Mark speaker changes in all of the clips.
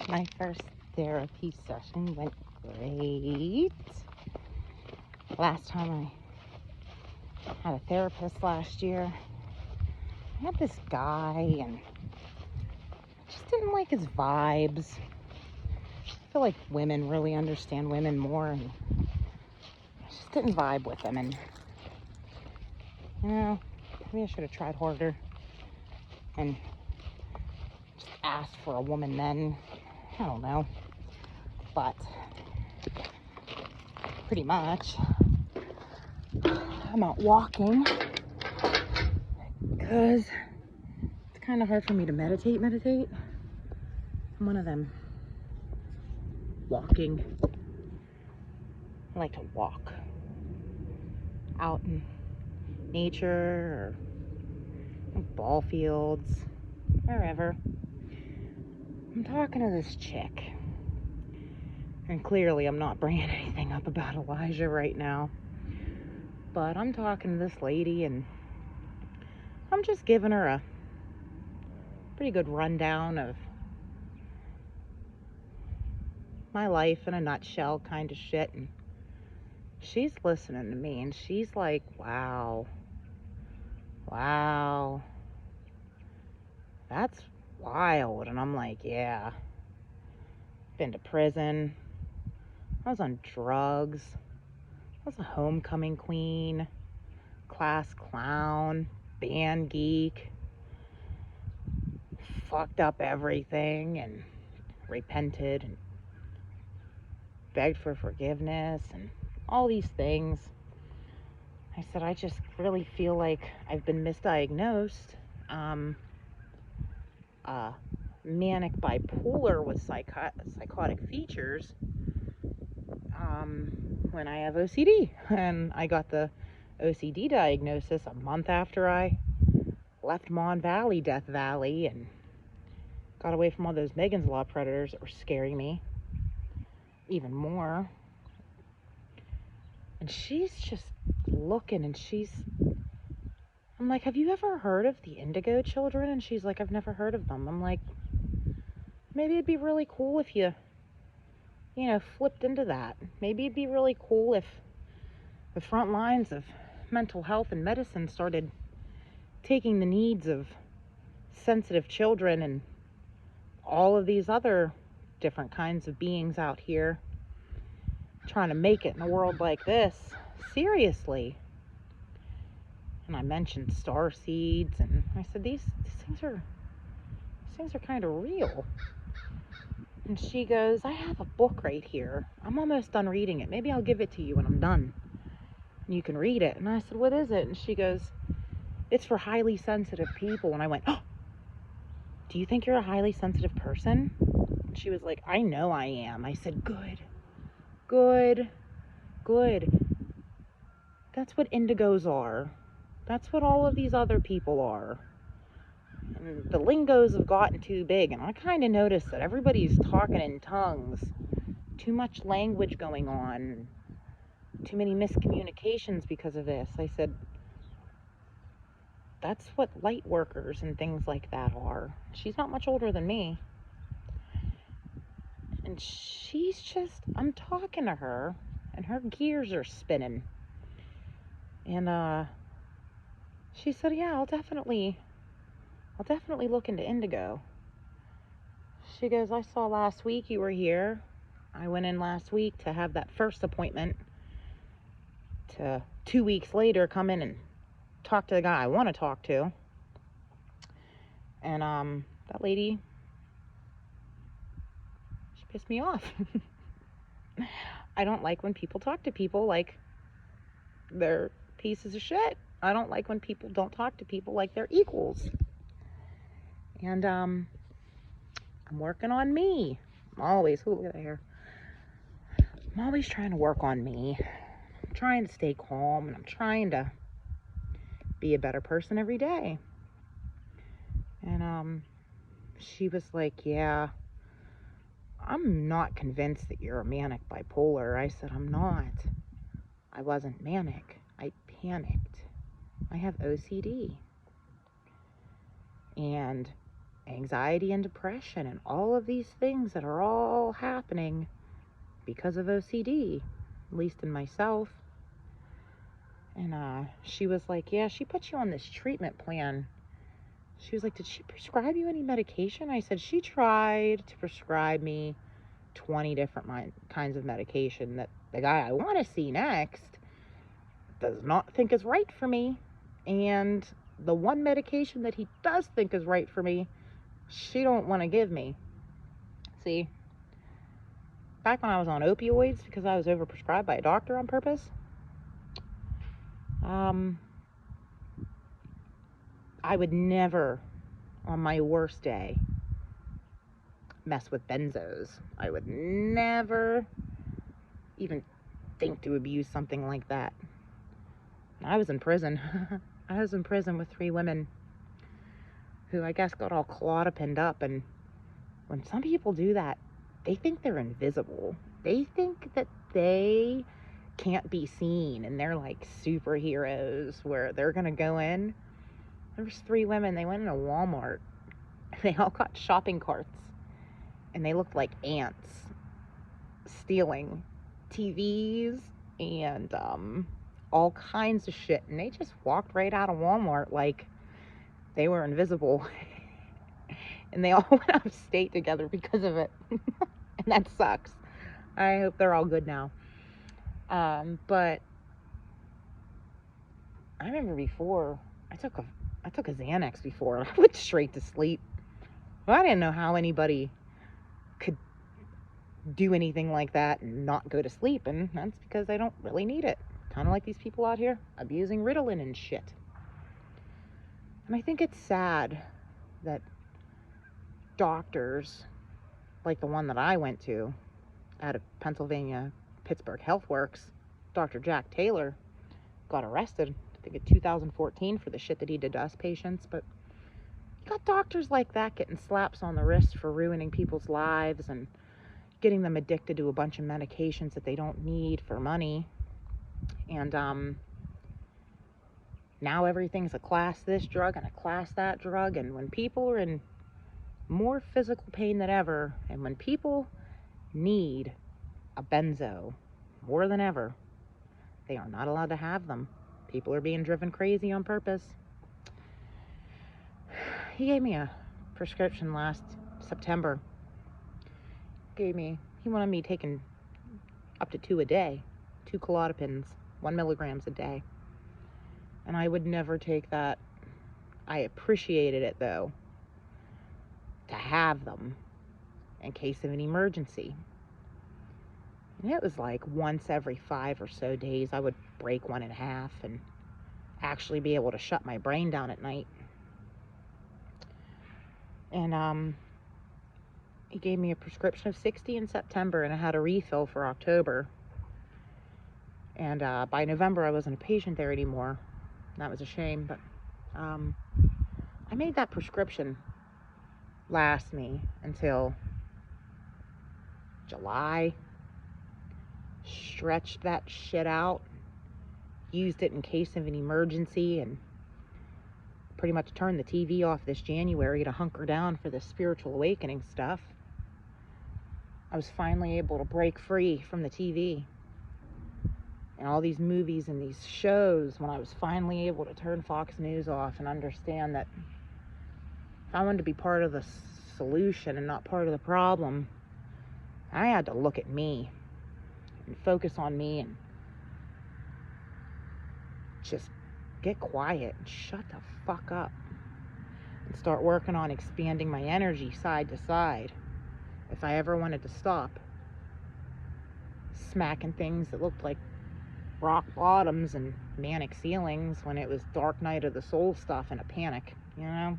Speaker 1: My first therapy session went great. Last time I had a therapist last year, I had this guy and I just didn't like his vibes. I feel like women really understand women more, and I just didn't vibe with him. And maybe I should have tried harder and just asked for a woman then. I don't know. But pretty much I'm out walking because it's kind of hard for me to meditate. I'm one of them walking. I like to walk out in nature or ball fields, wherever. I'm talking to this chick, and clearly I'm not bringing anything up about Elijah right now, but I'm talking to this lady and I'm just giving her a pretty good rundown of my life in a nutshell kind of shit, and she's listening to me and she's like, wow, that's wild. And I'm like, yeah, been to prison, I was on drugs, I was a homecoming queen, class clown, band geek, fucked up everything and repented and begged for forgiveness and all these things. I said, I just really feel like I've been misdiagnosed. Manic bipolar with psychotic features when I have OCD. And I got the OCD diagnosis a month after I left Mon Valley, Death Valley, and got away from all those Megan's Law predators that were scaring me even more. And she's just looking and I'm like, have you ever heard of the Indigo Children? And she's like, I've never heard of them. I'm like, maybe it'd be really cool if you flipped into that. Maybe it'd be really cool if the front lines of mental health and medicine started taking the needs of sensitive children and all of these other different kinds of beings out here trying to make it in a world like this seriously. And I mentioned star seeds, and I said, these things are kind of real. And she goes, I have a book right here. I'm almost done reading it. Maybe I'll give it to you when I'm done, and you can read it. And I said, what is it? And she goes, it's for highly sensitive people. And I went, oh, do you think you're a highly sensitive person? And she was like, I know I am. I said, good. That's what indigos are. That's what all of these other people are. And the lingos have gotten too big, and I kind of noticed that everybody's talking in tongues. Too much language going on. Too many miscommunications because of this. I said, that's what light workers and things like that are. She's not much older than me. And I'm talking to her, and her gears are spinning. And she said, yeah, I'll definitely look into indigo. She goes, I saw last week you were here. I went in last week to have that first appointment, to 2 weeks later come in and talk to the guy I want to talk to. And that lady, she pissed me off. I don't like when people talk to people like they're pieces of shit. I don't like when people don't talk to people like they're equals. And I'm working on me. Look at that hair. I'm always trying to work on me. I'm trying to stay calm, and I'm trying to be a better person every day. And she was like, yeah, I'm not convinced that you're a manic bipolar. I said, I'm not. I wasn't manic. I panicked. I have OCD. And anxiety and depression and all of these things that are all happening because of OCD, at least in myself. And she was like, yeah, she put you on this treatment plan. She was like, did she prescribe you any medication? I said, she tried to prescribe me 20 different kinds of medication that the guy I want to see next does not think is right for me. And the one medication that he does think is right for me, she don't want to give me. See, back when I was on opioids because I was overprescribed by a doctor on purpose, I would never, on my worst day, mess with benzos. I would never even think to abuse something like that. I was in prison. I was in prison with 3 women who I guess got all clodopined up, and when some people do that, they think they're invisible. They think that they can't be seen and they're like superheroes where they're gonna go in. There was 3 women, they went in a Walmart and they all got shopping carts and they looked like ants stealing TVs and all kinds of shit, and they just walked right out of Walmart like they were invisible. And they all went out of state together because of it. And that sucks. I hope they're all good now. But I remember before I took a Xanax before and I went straight to sleep. Well, I didn't know how anybody could do anything like that and not go to sleep, and that's because I don't really need it. Kind of like these people out here abusing Ritalin and shit. And I think it's sad that doctors like the one that I went to out of Pennsylvania, Pittsburgh HealthWorks, Dr. Jack Taylor, got arrested, I think in 2014 for the shit that he did to us patients. But you got doctors like that getting slaps on the wrist for ruining people's lives and getting them addicted to a bunch of medications that they don't need for money. And now everything's a class this drug and a class that drug. And when people are in more physical pain than ever, and when people need a benzo more than ever, they are not allowed to have them. People are being driven crazy on purpose. He gave me a prescription last September. He wanted me taking up to 2 a day, 2 Klonopins, 1 milligrams a day. And I would never take that. I appreciated it though, to have them in case of an emergency. And it was like once every 5 or so days I would break one in half and actually be able to shut my brain down at night. And he gave me a prescription of 60 in September, and I had a refill for October. And by November I wasn't a patient there anymore. That was a shame, but I made that prescription last me until July. Stretched that shit out, used it in case of an emergency, and pretty much turned the TV off this January to hunker down for the spiritual awakening stuff. I was finally able to break free from the TV and all these movies and these shows when I was finally able to turn Fox News off and understand that if I wanted to be part of the solution and not part of the problem, I had to look at me and focus on me and just get quiet and shut the fuck up and start working on expanding my energy side to side if I ever wanted to stop smacking things that looked like rock bottoms and manic ceilings when it was dark night of the soul stuff in a panic, you know?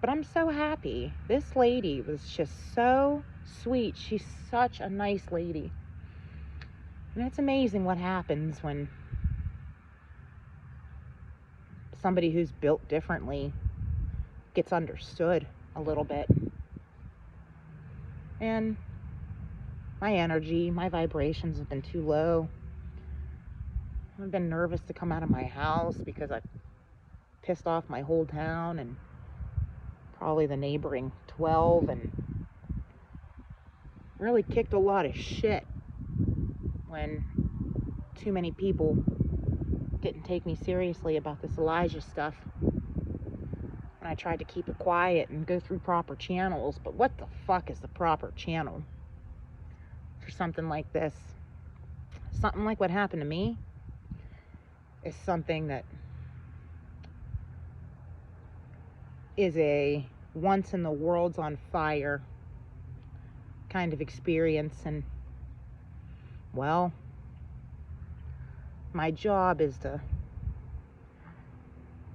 Speaker 1: But I'm so happy. This lady was just so sweet. She's such a nice lady. And it's amazing what happens when somebody who's built differently gets understood a little bit. And my energy, my vibrations have been too low. I've been nervous to come out of my house because I pissed off my whole town and probably the neighboring 12, and really kicked a lot of shit when too many people didn't take me seriously about this Elijah stuff. And I tried to keep it quiet and go through proper channels, but what the fuck is the proper channel for something like this? Something like what happened to me is something that is a once in the world's on fire kind of experience. And well, my job is to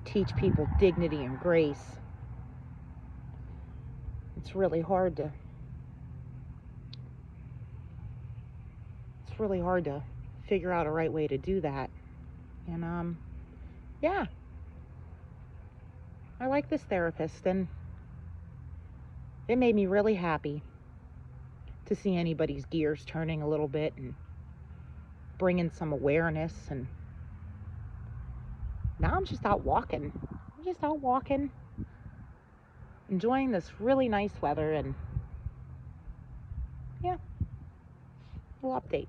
Speaker 1: teach people dignity and grace. It's really hard to figure out a right way to do that. And yeah, I like this therapist, and it made me really happy to see anybody's gears turning a little bit and bringing some awareness. And now I'm just out walking. Enjoying this really nice weather. And yeah, we'll update.